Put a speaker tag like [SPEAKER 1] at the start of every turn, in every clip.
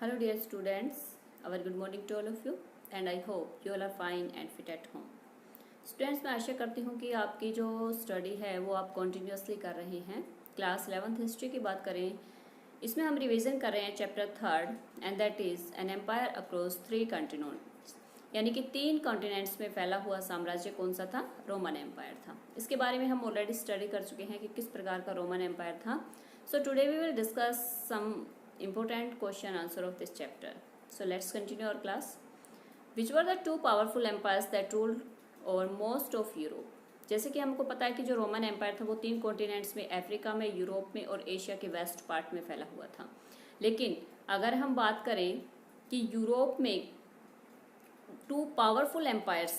[SPEAKER 1] Hello dear students, our good morning to all of you and I hope you all are fine and fit at home. Students मैं आशा करती हूँ कि आपकी जो study है वो आप कॉन्टीन्यूसली कर रहे हैं। क्लास 11th हिस्ट्री की बात करें, इसमें हम रिवीजन कर रहे हैं chapter 3rd and that is an empire across 3 continents, यानी कि 3 कॉन्टिनेंट्स में फैला हुआ साम्राज्य कौन सा था? रोमन एम्पायर था। इसके बारे में हम ऑलरेडी स्टडी कर चुके हैं कि किस प्रकार का रोमन एम्पायर था। So today we will discuss some important question answer of this chapter. So let's continue our class. Which were the two powerful empires that ruled over most of Europe? जैसे कि हमको पता है कि जो Roman empire था वो 3 continents में, अफ्रीका में, यूरोप में और एशिया के वेस्ट पार्ट में फैला हुआ था। लेकिन अगर हम बात करें कि यूरोप में 2 पावरफुल एम्पायर्स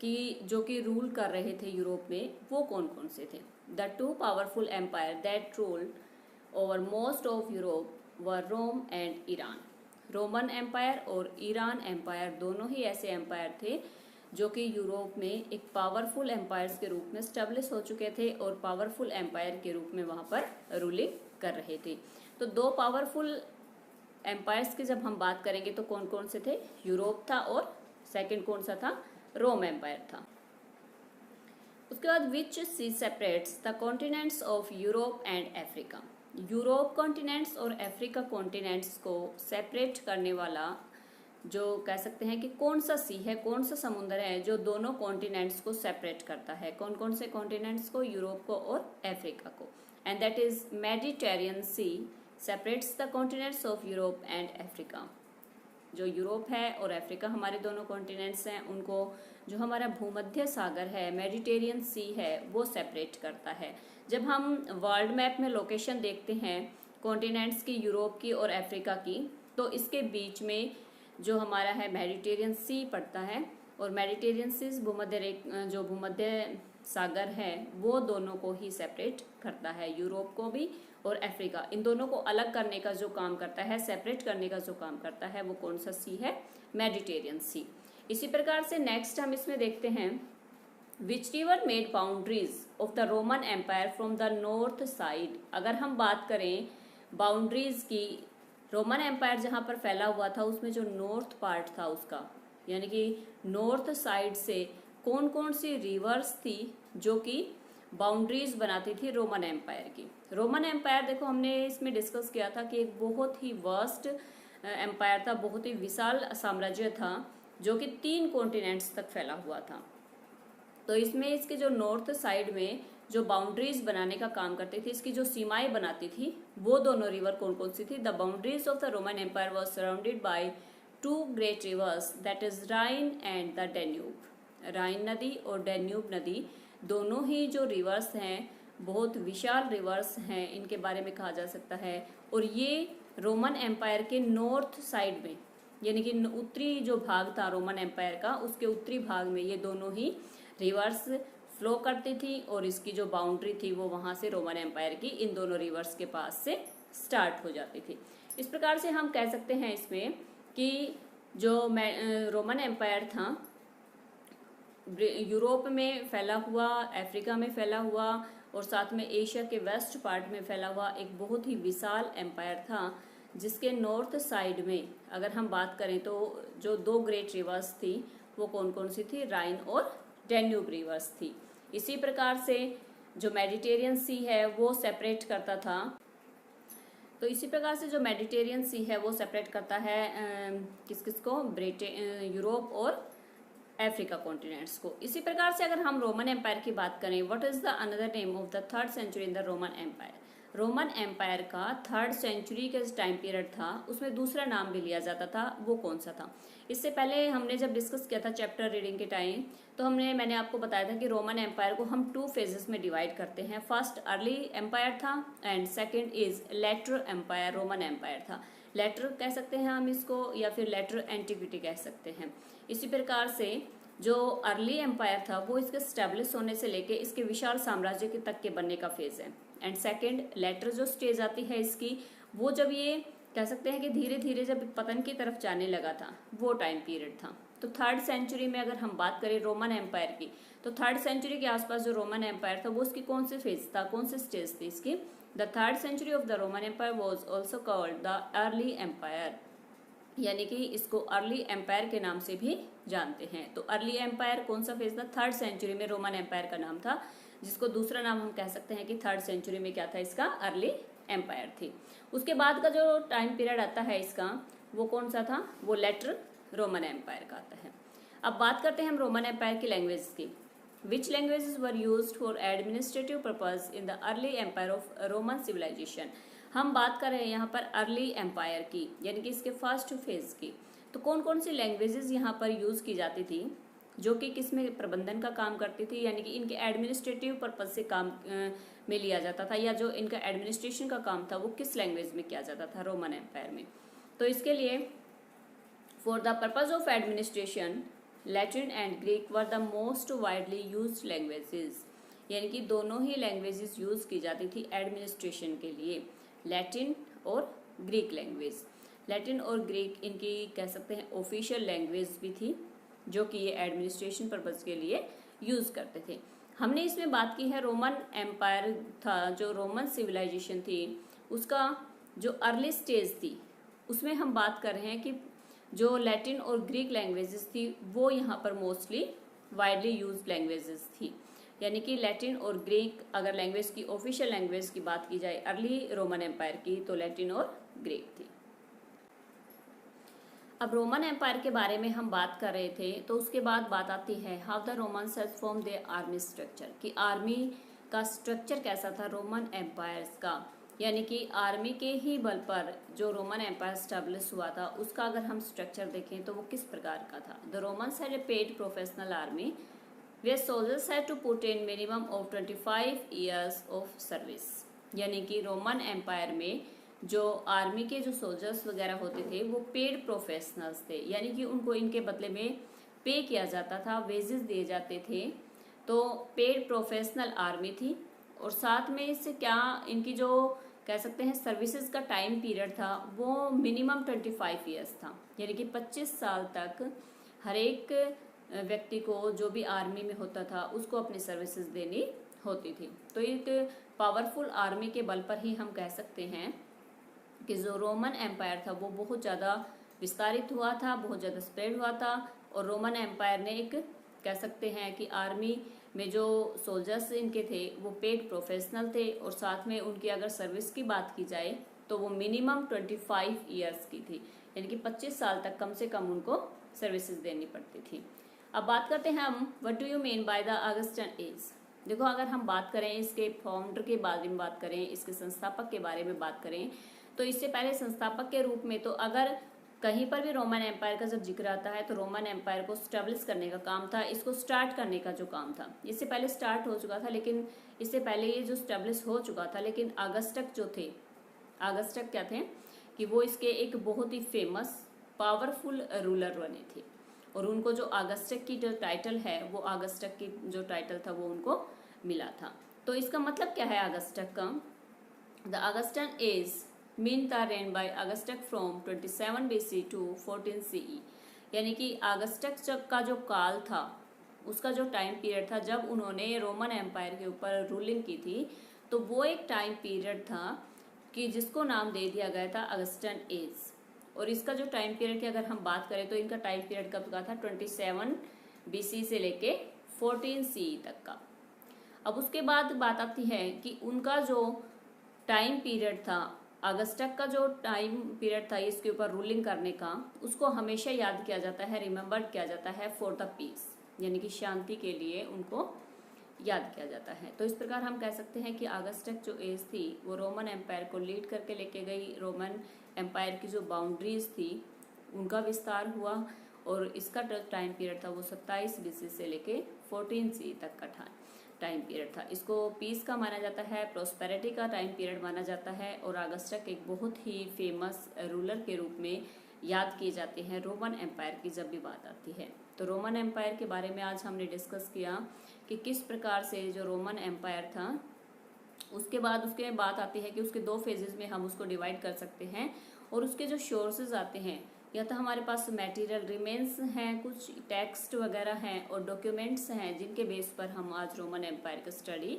[SPEAKER 1] की जो कि रूल कर रहे थे यूरोप में, वो कौन कौन से थे? The 2 powerful empire that ruled over most of Europe were Rome and Iran. Roman empire और ईरान एम्पायर दोनों ही ऐसे एम्पायर थे जो कि यूरोप में एक पावरफुल एम्पायर्स के रूप में स्टेब्लिश हो चुके थे और पावरफुल एम्पायर के रूप में वहाँ पर रूलिंग कर रहे थे। तो 2 पावरफुल एम्पायर्स की जब हम बात करेंगे तो कौन कौन से थे? यूरोप था और सेकंड कौन सा था? रोम एम्पायर था। उसके बाद which sea separates the continents of Europe and Africa. Europe continents और अफ्रीका कॉन्टिनेंट्स को सेपरेट करने वाला जो कह सकते हैं कि कौन सा सी है, कौन सा समुद्र है जो दोनों कॉन्टिनेंट्स को सेपरेट करता है? कौन कौन से कॉन्टिनेंट्स को? यूरोप को और अफ्रीका को। And that is Mediterranean sea separates the continents of Europe and Africa. जो यूरोप है और अफ्रीका हमारे दोनों कॉन्टिनेंट्स हैं, उनको जो हमारा भूमध्य सागर है, मेडिटेरियन सी है, वो सेपरेट करता है। जब हम वर्ल्ड मैप में लोकेशन देखते हैं कॉन्टिनेंट्स की, यूरोप की और अफ्रीका की, तो इसके बीच में जो हमारा है मेडिटेरियन सी पड़ता है और मेडिटेरियन सी जो भूमध्य सागर है वो दोनों को ही सेपरेट करता है, यूरोप को भी और अफ्रीका। इन दोनों को अलग करने का जो काम करता है, सेपरेट करने का जो काम करता है, वो कौन सा सी है? Mediterranean sea. इसी प्रकार से नेक्स्ट हम इसमें देखते हैं which river made boundaries of the Roman empire from the north side. अगर हम बात करें बाउंड्रीज की, रोमन एम्पायर जहाँ पर फैला हुआ था उसमें जो नॉर्थ पार्ट था उसका, यानी कि नॉर्थ साइड से कौन कौन सी रिवर्स थी जो कि बाउंड्रीज बनाती थी रोमन एम्पायर की। रोमन एम्पायर देखो हमने इसमें डिस्कस किया था कि एक बहुत ही वास्ट एम्पायर था, बहुत ही विशाल साम्राज्य था जो कि 3 कॉन्टिनेंट्स तक फैला हुआ था। तो इसमें इसके जो नॉर्थ साइड में जो बाउंड्रीज बनाने का काम करती थी, इसकी जो सीमाएं बनाती थी, वो दोनों रिवर कौन कौन सी थी? The boundaries of the Roman empire was surrounded by 2 great rivers that is Rhine and the Danube. Rhine नदी और डेन्यूब नदी दोनों ही जो रिवर्स हैं बहुत विशाल रिवर्स हैं, इनके बारे में कहा जा सकता है। और ये रोमन एम्पायर के नॉर्थ साइड में, यानी कि उत्तरी जो भाग था रोमन एम्पायर का, उसके उत्तरी भाग में ये दोनों ही रिवर्स फ्लो करती थी और इसकी जो बाउंड्री थी वो वहाँ से रोमन एम्पायर की इन दोनों रिवर्स के पास से स्टार्ट हो जाती थी। इस प्रकार से हम कह सकते हैं इसमें कि जो रोमन एम्पायर था यूरोप में फैला हुआ, अफ्रीका में फैला हुआ और साथ में एशिया के वेस्ट पार्ट में फैला हुआ एक बहुत ही विशाल एम्पायर था, जिसके नॉर्थ साइड में अगर हम बात करें तो जो 2 ग्रेट रिवर्स थी वो कौन कौन सी थी? राइन और डेन्यूब रिवर्स थी। इसी प्रकार से जो मेडिटेरियन सी है वो सेपरेट करता था, तो इसी प्रकार से जो मेडिटेरियन सी है वो सेपरेट करता है किस किस को? यूरोप और अफ्रीका कॉन्टिनेंट्स को। इसी प्रकार से अगर हम रोमन एम्पायर की बात करें, what is the another name of the 3rd century in the Roman empire. Roman empire का 3rd सेंचुरी का टाइम पीरियड था, उसमें दूसरा नाम भी लिया जाता था, वो कौन सा था? इससे पहले हमने जब डिस्कस किया था चैप्टर रीडिंग के टाइम, तो मैंने आपको बताया था कि रोमन एम्पायर को हम 2 फेजेस में डिवाइड करते हैं। फर्स्ट अर्ली एम्पायर था and second is later empire, Roman empire था। लेटर कह सकते हैं हम इसको, या फिर लेटर एंटिक्विटी कह सकते हैं। इसी प्रकार से जो अर्ली एम्पायर था वो इसके स्टेब्लिश होने से लेके इसके विशाल साम्राज्य के तक के बनने का फेज है। एंड सेकेंड लेटर जो स्टेज आती है इसकी, वो जब ये कह सकते हैं कि धीरे धीरे जब पतन की तरफ जाने लगा था, वो टाइम पीरियड था। तो 3rd सेंचुरी में अगर हम बात करें रोमन एम्पायर की, तो 3rd सेंचुरी के आसपास जो रोमन एम्पायर था वो उसकी कौन सी फेज था, कौन सी स्टेज थी इसकी? The 3rd century of the Roman empire was also called the early empire. यानी कि इसको अर्ली एम्पायर के नाम से भी जानते हैं। तो अर्ली एम्पायर कौन सा फेज था? 3rd सेंचुरी में रोमन एम्पायर का नाम था, जिसको दूसरा नाम हम कह सकते हैं कि 3rd सेंचुरी में क्या था इसका? अर्ली एम्पायर थी। उसके बाद का जो टाइम पीरियड आता है इसका, वो कौन सा था? वो लेटर रोमन एम्पायर का आता है। अब बात करते हैं हम रोमन एम्पायर की लैंग्वेज की। Which languages were used for administrative purpose in the early empire of Roman civilization. हम बात कर रहे हैं यहाँ पर अर्ली एम्पायर की, यानी कि इसके फर्स्ट फेज की। तो कौन कौन सी लैंग्वेजेस यहाँ पर यूज की जाती थी जो कि किस में प्रबंधन का काम करती थी, यानी कि इनके एडमिनिस्ट्रेटिव पर्पज से काम में लिया जाता था, या जो इनका एडमिनिस्ट्रेशन का काम था वो किस लैंग्वेज में किया जाता था रोमन एम्पायर में। तो इसके लिए for the purpose of administration Latin and Greek were the most widely used languages, यानी कि दोनों ही लैंग्वेजेस यूज की जाती थी एडमिनिस्ट्रेशन के लिए, लैटिन और ग्रीक लैंग्वेज। लैटिन और ग्रीक इनकी कह सकते हैं ऑफिशियल लैंग्वेज भी थी, जो कि ये एडमिनिस्ट्रेशन पर्पज के लिए यूज करते थे। हमने इसमें बात की है रोमन एम्पायर था, जो रोमन सिविलाइजेशन थी उसका जो अर्ली स्टेज थी उसमें हम बात कर रहे हैं कि जो लैटिन और ग्रीक लैंग्वेजेस थी वो यहाँ पर मोस्टली वाइडली यूज लैंग्वेजेस थी, यानी कि लैटिन और ग्रीक अगर लैंग्वेज की ऑफिशियल लैंग्वेज की बात की जाए अर्ली रोमन एम्पायर की, तो लैटिन और ग्रीक थी। अब रोमन एम्पायर के बारे में हम बात कर रहे थे, तो उसके बाद बात आती है how the Romans has form there army structure, कि आर्मी का स्ट्रक्चर कैसा था रोमन एम्पायर्स का, यानी कि आर्मी के ही बल पर जो रोमन एम्पायर स्टैब्लिश हुआ था उसका अगर हम स्ट्रक्चर देखें तो वो किस प्रकार का था। The Romans had a paid professional army where soldiers had to put in minimum of 25 years of service, यानी कि रोमन एम्पायर में जो आर्मी के जो सोल्जर्स वगैरह होते थे वो पेड प्रोफेशनल्स थे, यानी कि उनको इनके बदले में पे किया जाता था, वेजेस दिए जाते थे। तो पेड प्रोफेशनल आर्मी थी, और साथ में इससे क्या इनकी जो कह सकते हैं सर्विसेज का टाइम पीरियड था वो मिनिमम 25 ईयर्स था, यानी कि 25 साल तक हर एक व्यक्ति को जो भी आर्मी में होता था उसको अपनी सर्विसेज देनी होती थी। तो एक पावरफुल आर्मी के बल पर ही हम कह सकते हैं कि जो रोमन एम्पायर था वो बहुत ज़्यादा विस्तारित हुआ था, बहुत ज़्यादा स्प्रेड हुआ था। और रोमन एम्पायर ने एक कह सकते हैं कि आर्मी में जो सोल्जर्स इनके थे वो पेड प्रोफेशनल थे, और साथ में उनकी अगर सर्विस की बात की जाए तो वो मिनिमम 25 ईयर्स की थी, यानी कि 25 साल तक कम से कम उनको सर्विसेज देनी पड़ती थी। अब बात करते हैं हम what do you mean by the Augustan as. देखो, अगर हम बात करें इसके फाउंडर के बारे में बात करें, इसके संस्थापक के बारे में बात करें, तो इससे पहले संस्थापक के रूप में तो अगर कहीं पर भी रोमन एम्पायर का जब जिक्र आता है तो रोमन एम्पायर को स्टैब्लिश करने का काम था, इसको स्टार्ट करने का जो काम था इससे पहले स्टार्ट हो चुका था, लेकिन इससे पहले ये जो स्टैब्लिश हो चुका था, लेकिन ऑगस्टक जो थे, ऑगस्टक क्या थे कि वो इसके एक बहुत ही फेमस पावरफुल रूलर बने थे, और उनको जो ऑगस्टक की जो टाइटल है वो ऑगस्टक की जो टाइटल था वो उनको मिला था। तो इसका मतलब क्या है ऑगस्टक का? The Augustan age mean the reign by Augustus from 27 BC to 14 CE, यानी कि ऑगस्टक का जो काल था उसका जो टाइम पीरियड था जब उन्होंने रोमन एम्पायर के ऊपर रूलिंग की थी, तो वो एक टाइम पीरियड था कि जिसको नाम दे दिया गया था ऑगस्टन एज। और इसका जो टाइम पीरियड की अगर हम बात करें तो इनका टाइम पीरियड कब का था? 27 BC से लेके 14 CE तक का। अब उसके बाद बात आती है कि उनका जो टाइम पीरियड था, ऑगस्टक का जो टाइम पीरियड था इसके ऊपर रूलिंग करने का, उसको हमेशा याद किया जाता है, रिमेम्बर्ड किया जाता है फॉर द पीस, यानी कि शांति के लिए उनको याद किया जाता है। तो इस प्रकार हम कह सकते हैं कि ऑगस्टक जो एज थी वो रोमन एम्पायर को लीड करके लेके गई। रोमन एम्पायर की जो बाउंड्रीज थी उनका विस्तार हुआ, और इसका टाइम पीरियड था वो 27 BC से लेके 14 CE तक का टाइम पीरियड था। इसको पीस का माना जाता है, प्रोस्पेरिटी का टाइम पीरियड माना जाता है, और ऑगस्टक एक बहुत ही फेमस रूलर के रूप में याद किए जाते हैं रोमन एम्पायर की जब भी बात आती है। तो रोमन एम्पायर के बारे में आज हमने डिस्कस किया कि किस प्रकार से जो रोमन एम्पायर था, उसके बाद उसके बात आती है कि उसके 2 फेजेस में हम उसको डिवाइड कर सकते हैं, और उसके जो सोर्सेज आते हैं या तो हमारे पास मटेरियल रिमेन्स हैं, कुछ टेक्स्ट वगैरह हैं और डॉक्यूमेंट्स हैं जिनके बेस पर हम आज रोमन एम्पायर का स्टडी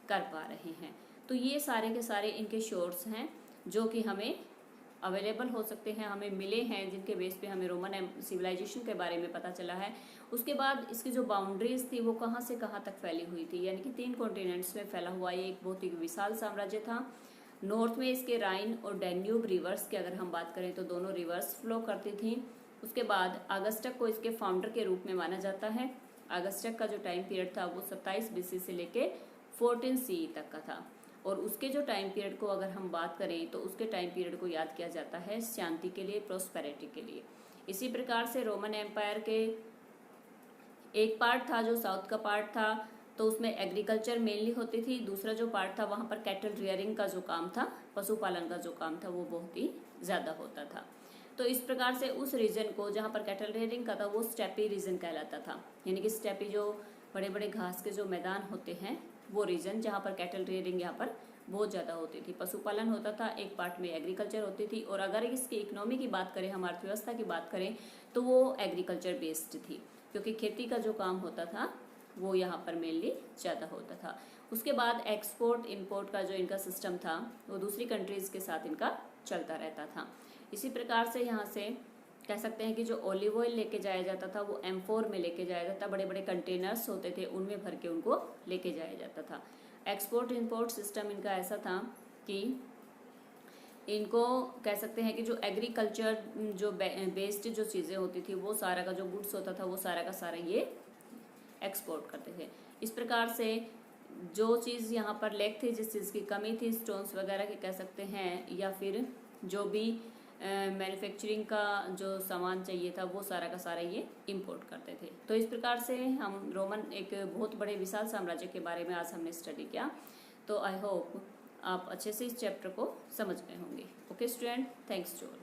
[SPEAKER 1] कर पा रहे हैं। तो ये सारे के सारे इनके सोर्स हैं जो कि हमें अवेलेबल हो सकते हैं, हमें मिले हैं, जिनके बेस पे हमें रोमन सिविलाइजेशन के बारे में पता चला है। उसके बाद इसकी जो बाउंड्रीज थी वो कहाँ से कहाँ तक फैली हुई थी, यानी कि 3 कॉन्टिनेंट्स में फैला हुआ ये एक बहुत ही विशाल साम्राज्य था। नॉर्थ में इसके राइन और डैन्यूब रिवर्स की अगर हम बात करें तो दोनों रिवर्स फ्लो करती थी। उसके बाद अगस्टक को इसके फाउंडर के रूप में माना जाता है। अगस्टक का जो टाइम पीरियड था वो 27 BC से लेके 14 CE तक का था। और उसके जो टाइम पीरियड को अगर हम बात करें तो उसके टाइम पीरियड को याद किया जाता है शांति के लिए, प्रोस्पेरिटी के लिए। इसी प्रकार से रोमन एम्पायर के एक पार्ट था जो साउथ का पार्ट था, तो उसमें एग्रीकल्चर मेनली होती थी। दूसरा जो पार्ट था वहाँ पर कैटल रियरिंग का जो काम था, पशुपालन का जो काम था, वो बहुत ही ज़्यादा होता था। तो इस प्रकार से उस रीजन को जहाँ पर कैटल रियरिंग का था वो स्टेपी रीजन कहलाता था, यानी कि स्टेपी जो बड़े बड़े घास के जो मैदान होते हैं वो रीजन जहाँ पर कैटल रियरिंग यहाँ पर बहुत ज़्यादा होती थी, पशुपालन होता था, एक पार्ट में एग्रीकल्चर होती थी। और अगर इसकी इकोनॉमी की बात करें, हम अर्थव्यवस्था की बात करें, तो वो एग्रीकल्चर बेस्ड थी, क्योंकि खेती का जो काम होता था वो यहाँ पर मेनली ज़्यादा होता था। उसके बाद एक्सपोर्ट इंपोर्ट का जो इनका सिस्टम था वो दूसरी कंट्रीज़ के साथ इनका चलता रहता था। इसी प्रकार से यहाँ से कह सकते हैं कि जो ऑलिव ऑयल लेके जाया जाता था वो M4 में लेके जाया जाता, बड़े बड़े कंटेनर्स होते थे उनमें भर के उनको लेके जाया जाता था। एक्सपोर्ट इंपोर्ट सिस्टम इनका ऐसा था कि इनको कह सकते हैं कि जो एग्रीकल्चर जो बेस्ड जो चीज़ें होती थी वो सारा का जो गुड्स होता था वो सारा का सारा ये एक्सपोर्ट करते थे। इस प्रकार से जो चीज़ यहाँ पर लैक थी, जिस चीज़ की कमी थी, स्टोन्स वगैरह की कह सकते हैं, या फिर जो भी मैन्युफैक्चरिंग का जो सामान चाहिए था वो सारा का सारा ये इंपोर्ट करते थे। तो इस प्रकार से हम रोमन एक बहुत बड़े विशाल साम्राज्य के बारे में आज हमने स्टडी किया। तो आई होप आप अच्छे से इस चैप्टर को समझ गए होंगे। Okay student, thanks to all.